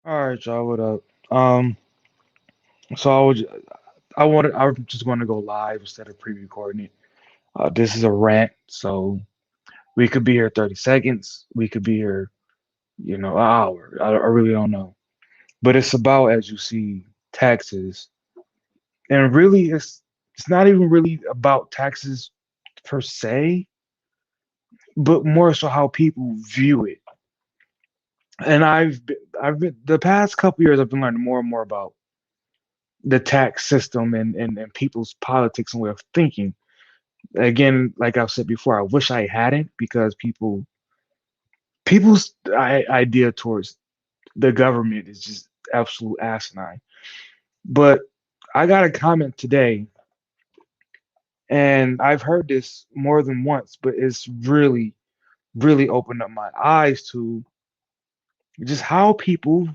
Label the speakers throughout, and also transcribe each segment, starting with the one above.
Speaker 1: All right, y'all. What up? Um, so I'm just going to go live instead of pre-recording it. This is a rant, so we could be here 30 seconds. We could be here, an hour. I really don't know. But it's about, as you see, taxes, and really, it's not even really about taxes per se, but more so how people view it. And I've been the past couple years, I've been learning more and more about the tax system and people's politics and way of thinking. Again, like I've said before, I wish I hadn't because people's idea towards the government is just absolute asinine. But I got a comment today, and I've heard this more than once, but it's really opened up my eyes to just how people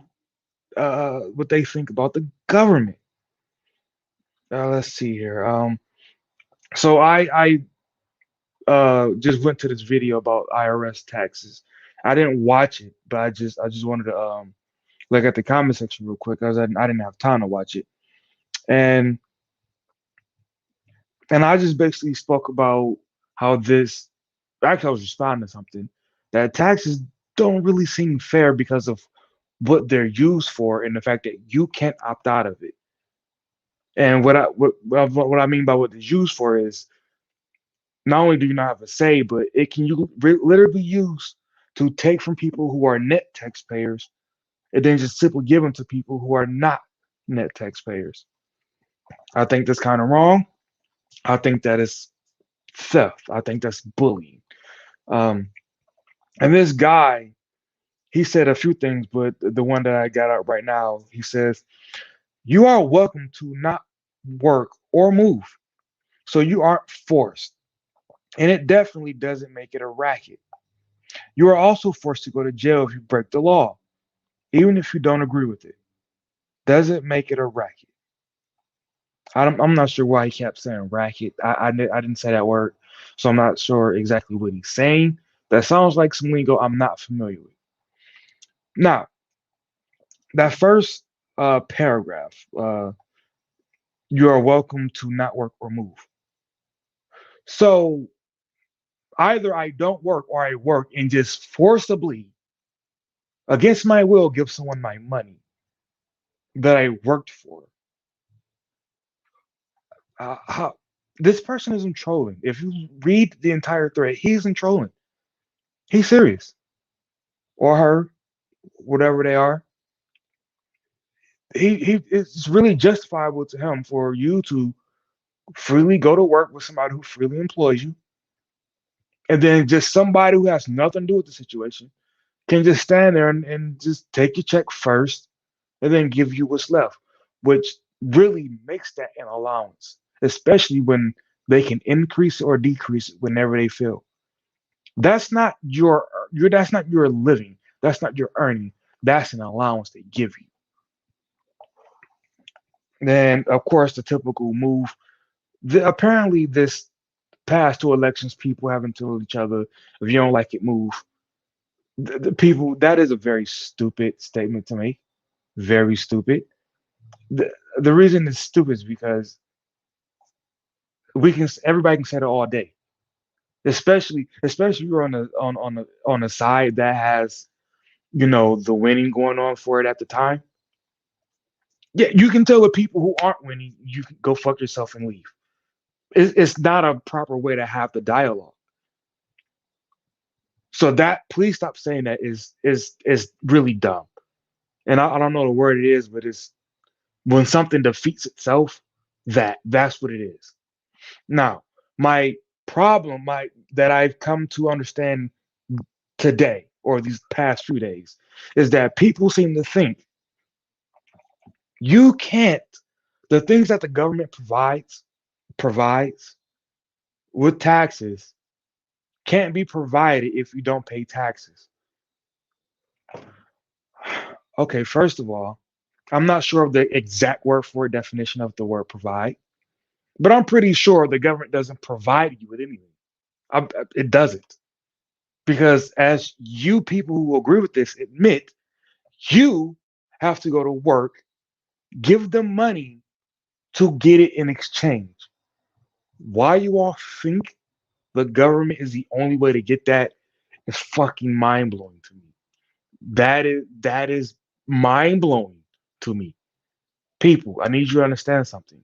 Speaker 1: what they think about the government. Let's see here. So I just went to this video about IRS taxes. I didn't watch it, but I just wanted to look at the comment section real quick because I didn't have time to watch it. And and I just basically spoke about how this actually I was responding to something that taxes don't really seem fair because of what they're used for and the fact that you can't opt out of it. And what I mean by what it's used for is not only do you not have a say, but it can literally be used to take from people who are net taxpayers and then just simply give them to people who are not net taxpayers. I think that's kind of wrong. I think that is theft. I think that's bullying. Um, and this guy, he said a few things, but the one that I got out right now, he says, "You are welcome to not work or move, so you aren't forced. And it definitely doesn't make it a racket. You are also forced to go to jail if you break the law, even if you don't agree with it. Doesn't make it a racket." I'm not sure why he kept saying racket. I didn't say that word, so I'm not sure exactly what he's saying. That sounds like some lingo I'm not familiar with. Now, that first paragraph, you are welcome to not work or move. So either I don't work or I work and just forcibly, against my will, give someone my money that I worked for. How, this person isn't trolling. If you read the entire thread, he isn't trolling. He's serious, or her, whatever they are. He it's really justifiable to him for you to freely go to work with somebody who freely employs you, and then just somebody who has nothing to do with the situation can just stand there and just take your check first and then give you what's left, which really makes that an allowance, especially when they can increase or decrease it whenever they feel. That's not your that's not your living. That's not your earning. That's an allowance they give you. Then, of course, the typical move. Apparently, this past two elections, people haven't told each other, if you don't like it, move. The people, that is a very stupid statement to make. Very stupid. The reason it's stupid is because everybody can say that all day, especially you're on a side that has the winning going on for it at the time. Yeah, you can tell the people who aren't winning, you can go fuck yourself and leave. It's not a proper way to have the dialogue. So that please stop saying that is really dumb. And I don't know the word it is, but it's when something defeats itself, that's what it is. Now, my problem, my that I've come to understand today or these past few days is that people seem to think you can't the things that the government provides with taxes can't be provided if you don't pay taxes. Okay, first of all, I'm not sure of the exact word for it definition of the word provide, but I'm pretty sure the government doesn't provide you with anything. It doesn't. Because as you people who agree with this admit, you have to go to work, give them money to get it in exchange. Why you all think the government is the only way to get that is fucking mind blowing to me. That is mind blowing to me. People, I need you to understand something.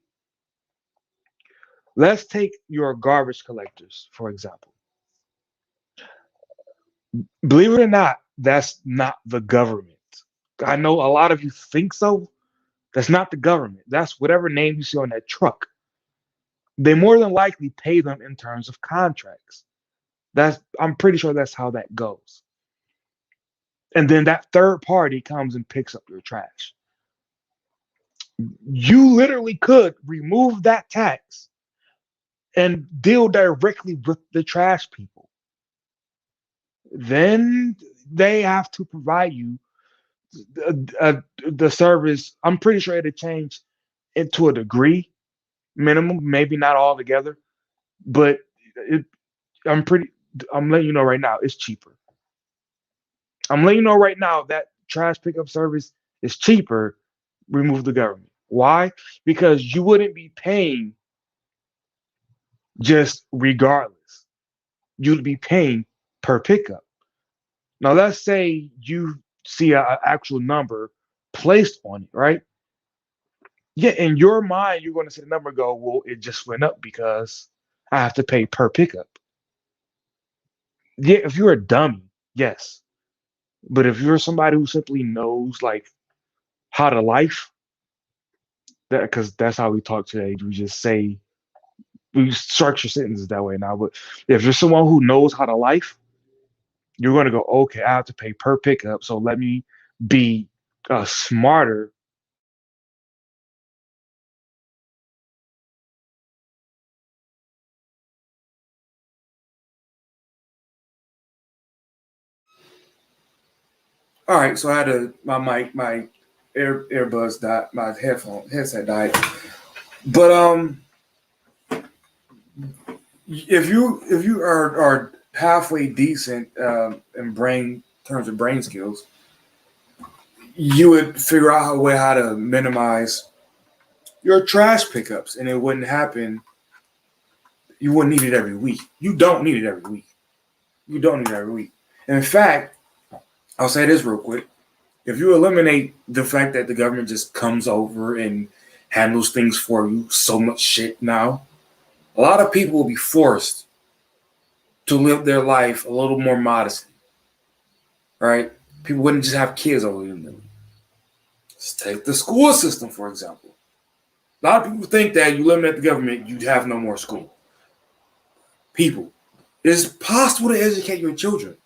Speaker 1: Let's take your garbage collectors, for example. Believe it or not, that's not the government. I know a lot of you think so. That's not the government. That's whatever name you see on that truck. They more than likely pay them in terms of contracts. That's I'm pretty sure that's how that goes. And then that third party comes and picks up your trash. You literally could remove that tax and deal directly with the trash people. Then they have to provide you the service. I'm pretty sure it'll change it to a degree, minimum, maybe not all together, but it, I'm pretty. I'm letting you know right now, it's cheaper. I'm letting you know right now that trash pickup service is cheaper. Remove the government. Why? Because you wouldn't be paying just regardless. You'd be paying per pickup. Now, let's say you see an actual number placed on it, right? Yeah, in your mind, you're going to see the number go, well, it just went up because I have to pay per pickup. Yeah, if you're a dummy, yes. But if you're somebody who simply knows like how to life, that because that's how we talk today. We just say we structure sentences that way now. But if you're someone who knows how to life, you're going to go, okay, I have to pay per pickup, so let me be smarter.
Speaker 2: All right, so I had my earbuds died, my headset died. But if you are halfway decent in brain terms of brain skills, you would figure out a way how to minimize your trash pickups, and it wouldn't happen. You wouldn't need it every week. You don't need it every week. You don't need it every week. And in fact, I'll say this real quick. If you eliminate the fact that the government just comes over and handles things for you, so much shit now, a lot of people will be forced to live their life a little more modestly, right? People wouldn't just have kids over them. Let's take the school system, for example. A lot of people think that you eliminate the government, you'd have no more school. People, it is possible to educate your children.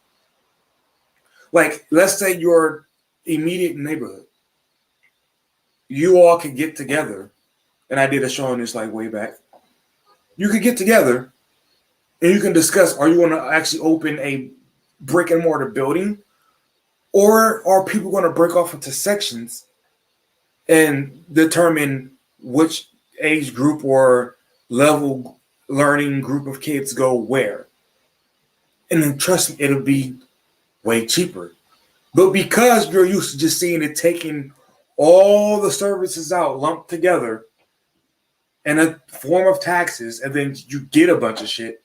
Speaker 2: Like, let's say your immediate neighborhood, you all could get together, and I did a show on this like way back. You could get together and you can discuss, are you going to actually open a brick and mortar building, or are people going to break off into sections and determine which age group or level learning group of kids go where? And then trust me, it'll be way cheaper. But because you're used to just seeing it taking all the services out lumped together in a form of taxes, and then you get a bunch of shit,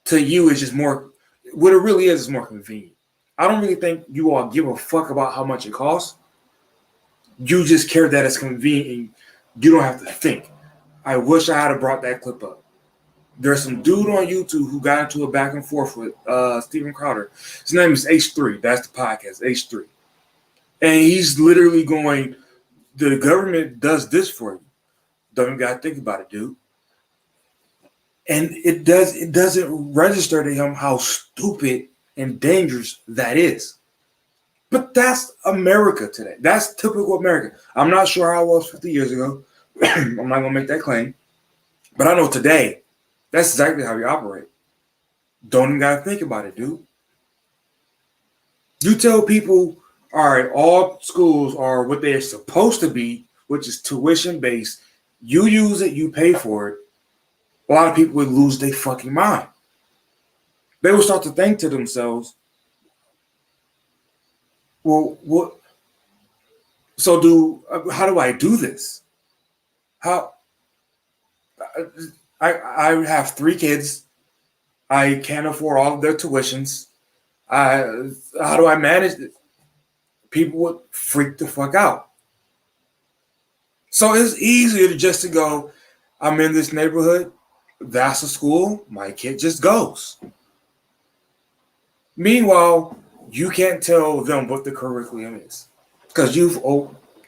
Speaker 2: to you is just more, what it really is more convenient. I don't really think you all give a fuck about how much it costs. You just care that it's convenient and you don't have to think. I wish I had brought that clip up. There's some dude on YouTube who got into a back and forth with Steven Crowder. His name is H3. That's the podcast, H3. And he's literally going, the government does this for you. Don't even gotta think about it, dude. And it doesn't register to him how stupid and dangerous that is. But that's America today. That's typical America. I'm not sure how I was 50 years ago. I'm not gonna make that claim. But I know today, that's exactly how we operate. Don't even gotta think about it, dude. You tell people, all right, all schools are what they're supposed to be, which is tuition based. You use it, you pay for it. A lot of people would lose their fucking mind. They would start to think to themselves, well, So, how do I do this? How I have three kids. I can't afford all of their tuitions. I How do I manage this? People would freak the fuck out. So it's easier to just to go, I'm in this neighborhood, that's a school, my kid just goes. Meanwhile, you can't tell them what the curriculum is because you've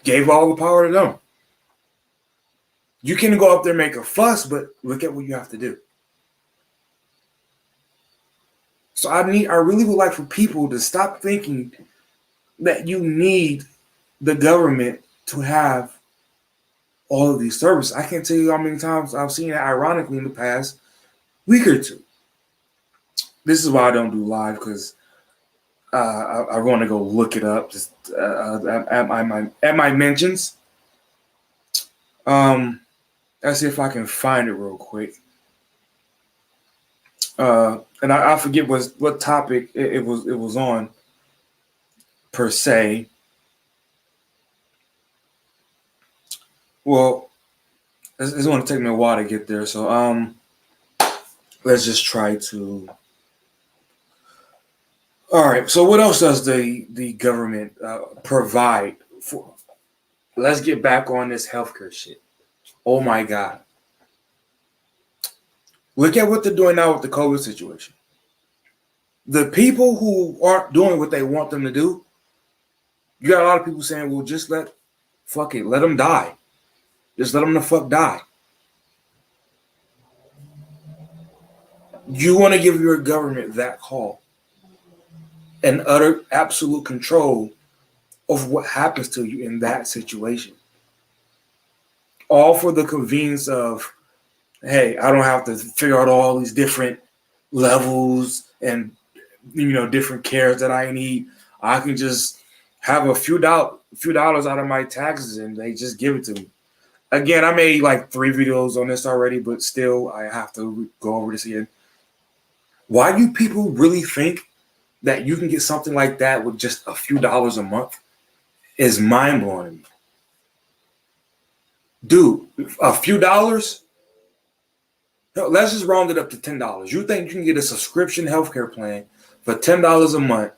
Speaker 2: gave all the power to them. You can go up there and make a fuss, but look at what you have to do. So I really would like for people to stop thinking that you need the government to have all of these services. I can't tell you how many times I've seen it ironically in the past week or two. This is why I don't do live because I want to go look it up just at my mentions. Um, let's see if I can find it real quick. And I forget what topic it was on per se. Well, it's going to take me a while to get there. So let's just try to. All right. So what else does the government provide for? Let's get back on this healthcare shit. Oh my God. Look at what they're doing now with the COVID situation. The people who aren't doing what they want them to do, you got a lot of people saying, well, just fuck it, let them die. Just let them the fuck die. You want to give your government that call and utter absolute control of what happens to you in that situation. All for the convenience of, hey, I don't have to figure out all these different levels and different cares that I need. I can just have a few dollars out of my taxes and they just give it to me. Again, I made like 3 videos on this already, but still I have to go over this again. Why do people really think that you can get something like that with just a few dollars a month? Is mind blowing. Dude, a few dollars? Let's just round it up to $10. You think you can get a subscription healthcare plan for $10 a month,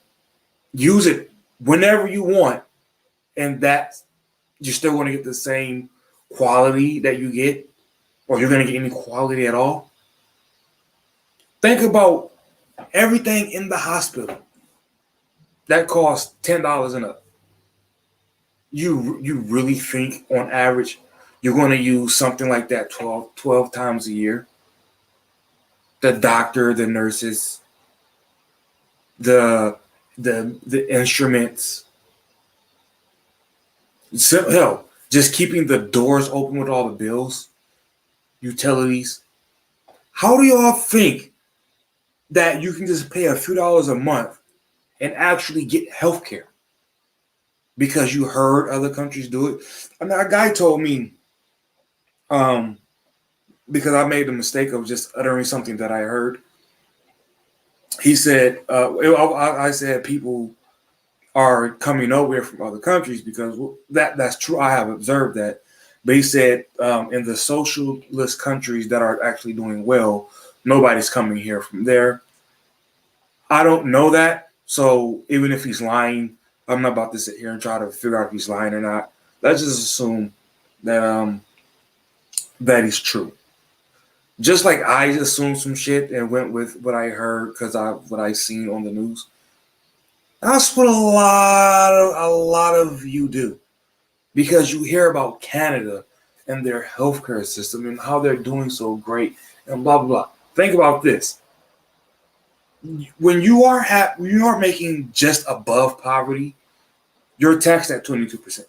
Speaker 2: use it whenever you want, and that you're still going to get the same quality that you get, or you're going to get any quality at all? Think about everything in the hospital that costs $10 and up. You really think on average you're going to use something like that 12 times a year? The doctor, the nurses, the instruments. So, hell, just keeping the doors open with all the bills, utilities. How do y'all think that you can just pay a few dollars a month and actually get health care? Because you heard other countries do it. I mean, a guy told me, because I made the mistake of just uttering something that I heard. He said, I said people are coming over from other countries because that's true. I have observed that. But he said in the socialist countries that are actually doing well, nobody's coming here from there. I don't know that. So even if he's lying, I'm not about to sit here and try to figure out if he's lying or not. Let's just assume that that is true. Just like I assumed some shit and went with what I heard because what I seen on the news. That's what a lot of you do, because you hear about Canada and their healthcare system and how they're doing so great and blah blah blah. Think about this: when you are making just above poverty, you're taxed at 22%.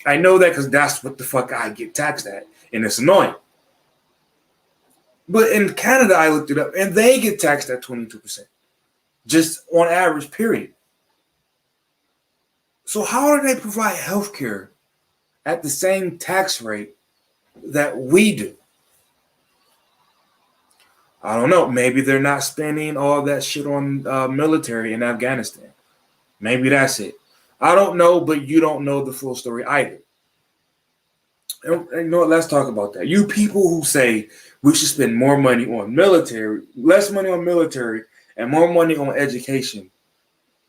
Speaker 2: I know that because that's what the fuck I get taxed at, and it's annoying. But in Canada, I looked it up, and they get taxed at 22%, just on average, period. So how do they provide health care at the same tax rate that we do? I don't know. Maybe they're not spending all that shit on military in Afghanistan. Maybe that's it. I don't know, but you don't know the full story either. And you know what? Let's talk about that. You people who say we should spend more money on military, less money on military, and more money on education,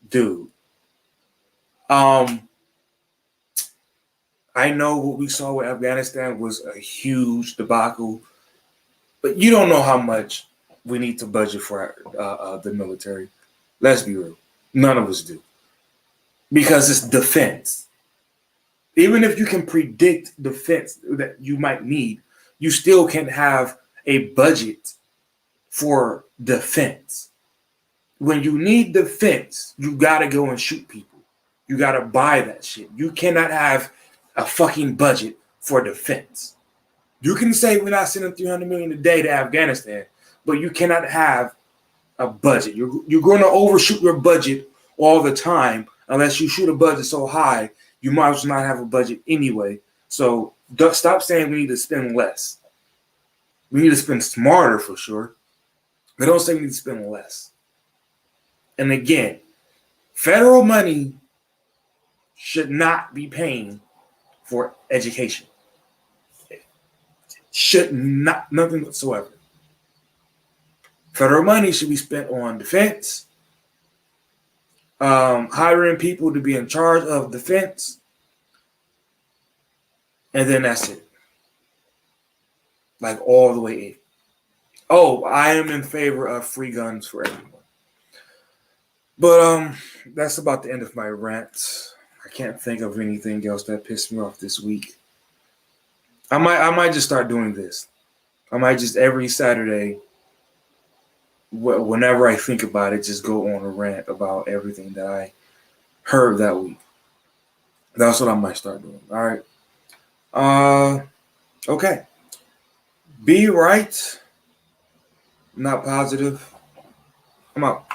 Speaker 2: dude. Um, I know what we saw with Afghanistan was a huge debacle, but you don't know how much we need to budget for the military. Let's be real. None of us do because it's defense. Even if you can predict defense that you might need, you still can't have a budget for defense. When you need defense, you gotta go and shoot people. You gotta buy that shit. You cannot have a fucking budget for defense. You can say we're not sending 300 million a day to Afghanistan, but you cannot have a budget. You're going to overshoot your budget all the time unless you shoot a budget so high you might as well not have a budget anyway. So stop saying we need to spend less. We need to spend smarter for sure. But don't say we need to spend less. And again, federal money should not be paying for education. Should not, nothing whatsoever. Federal money should be spent on defense, hiring people to be in charge of defense, and then that's it. Like all the way in. Oh, I am in favor of free guns for everyone. But that's about the end of my rant. I can't think of anything else that pissed me off this week. I might just start doing this. I might just every Saturday, whenever I think about it, just go on a rant about everything that I heard that week. That's what I might start doing. All right. Okay. Be right. Not positive. I'm out.